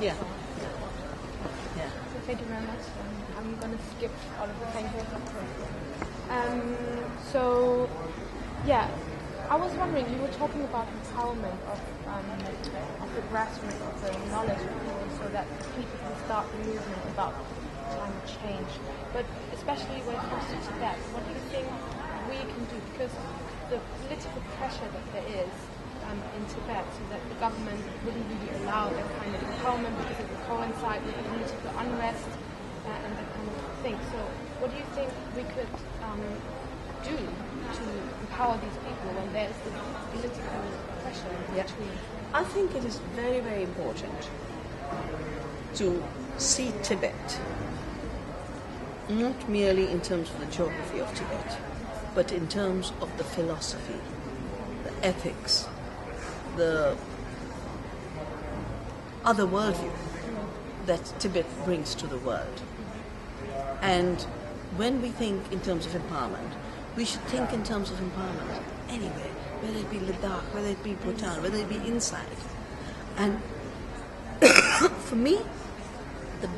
Yeah. Yeah. So thank you very much. I'm going to skip all of the thank you. So, yeah, I was wondering, you were talking about empowerment of the grassroots, of the knowledge of people, so that people can start the movement about climate change. But especially when it comes to Tibet, what do you think we can do? Because the political pressure that there is in Tibet, so that the government wouldn't really allow that kind of empowerment because it would coincide with the political unrest and that kind of thing. So what do you think we could do to empower these people when there's this political pressure between? I think it is very, very important to see Tibet not merely in terms of the geography of Tibet, but in terms of the philosophy, the ethics, the other worldview that Tibet brings to the world. And when we think in terms of empowerment, we should think in terms of empowerment anywhere, whether it be Ladakh, whether it be Bhutan, whether it be inside. And for me, the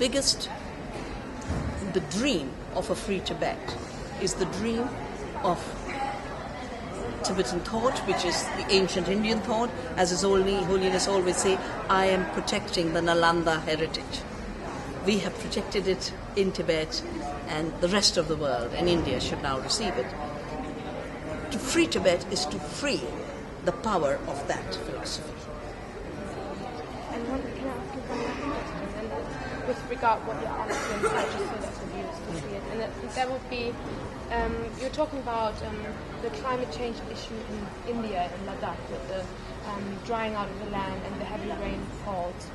dream of a free Tibet is the dream of Tibetan thought, which is the ancient Indian thought. As His Holiness always say, I am protecting the Nalanda heritage. We have protected it in Tibet, and the rest of the world and India should now receive it. To free Tibet is to free the power of that philosophy. And can I ask you one last question? And with regard what you're asking, I just so that the viewers can see it. And that would be, you're talking about the climate change issue in India, in Ladakh, with the drying out of the land and the heavy rainfalls.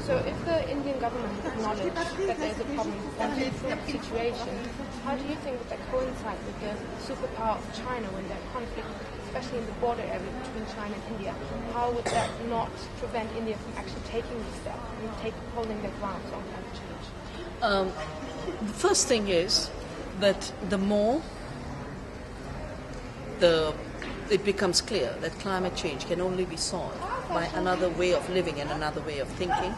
So if the Indian government acknowledges that there's a problem with that situation, how do you think that coincides with the superpower of China when there's conflict, especially in the border area between China and India? How would that not prevent India from actually taking the step and holding their ground on climate change? The first thing is that the more it becomes clear that climate change can only be solved by another way of living and another way of thinking.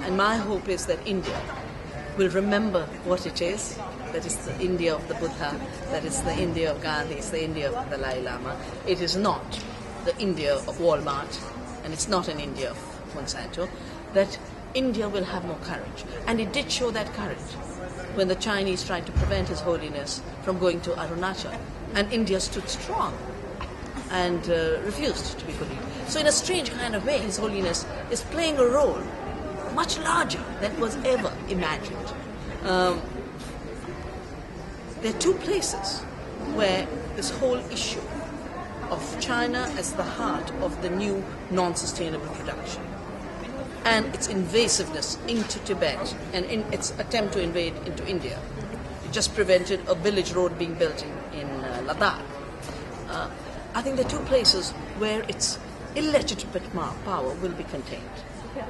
And my hope is that India will remember what it is. That is the India of the Buddha, that is the India of Gandhi, it's the India of the Dalai Lama. It is not the India of Walmart, and it's not an India of Monsanto. That India will have more courage. And it did show that courage when the Chinese tried to prevent His Holiness from going to Arunachal. And India stood strong and refused to be bullied. So in a strange kind of way, His Holiness is playing a role much larger than was ever imagined. There are two places where this whole issue of China as the heart of the new non-sustainable production and its invasiveness into Tibet and in its attempt to invade into India. It just prevented a village road being built in Ladakh. I think there are two places where its illegitimate power will be contained.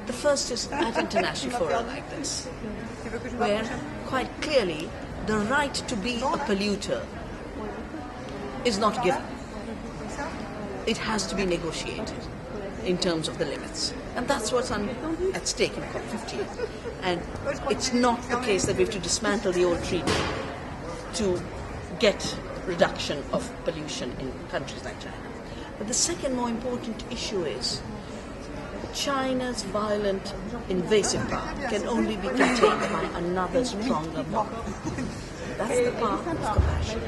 The first is at international fora like this, where quite clearly the right to be a polluter is not given. It has to be negotiated in terms of the limits. And that's what's at stake in COP15. And it's not the case that we have to dismantle the old treaty to get reduction of pollution in countries like China. But the second more important issue is China's violent invasive power can only be contained by another stronger model. That's the power of compassion.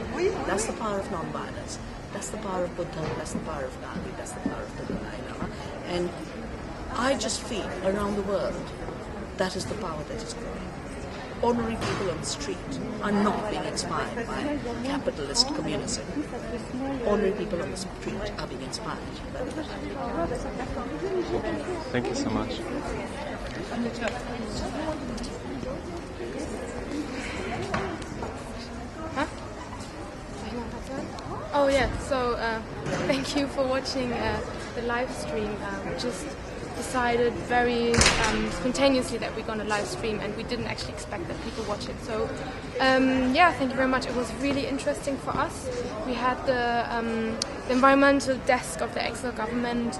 That's the power of non-violence. That's the power of Buddha. That's the power of Gandhi. That's the power of the Dalai Lama. And I just feel around the world that is the power that is growing. Ordinary people on the street are not being inspired by capitalist communism. Ordinary people on the street are being inspired by that. Thank you so much. Oh yeah, so thank you for watching the live stream. We just decided very spontaneously that we're going to live stream, and we didn't actually expect that people watch it. So yeah, thank you very much. It was really interesting for us. We had the environmental desk of the Exile government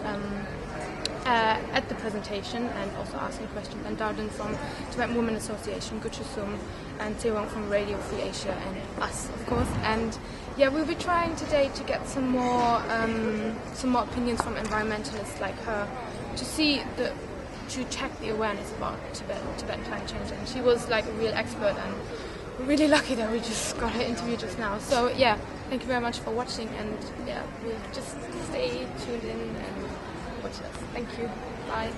at the presentation and also asking questions, and Darden from Tibetan Women Association, Guchusum, and Sewang from Radio Free Asia, and us, of course. And yeah, we'll be trying today to get some more opinions from environmentalists like her to check the awareness about Tibetan climate change. And she was like a real expert, and we're really lucky that we just got her interview just now. So yeah, thank you very much for watching, and yeah, we'll just stay tuned in and watch us. Thank you. Bye.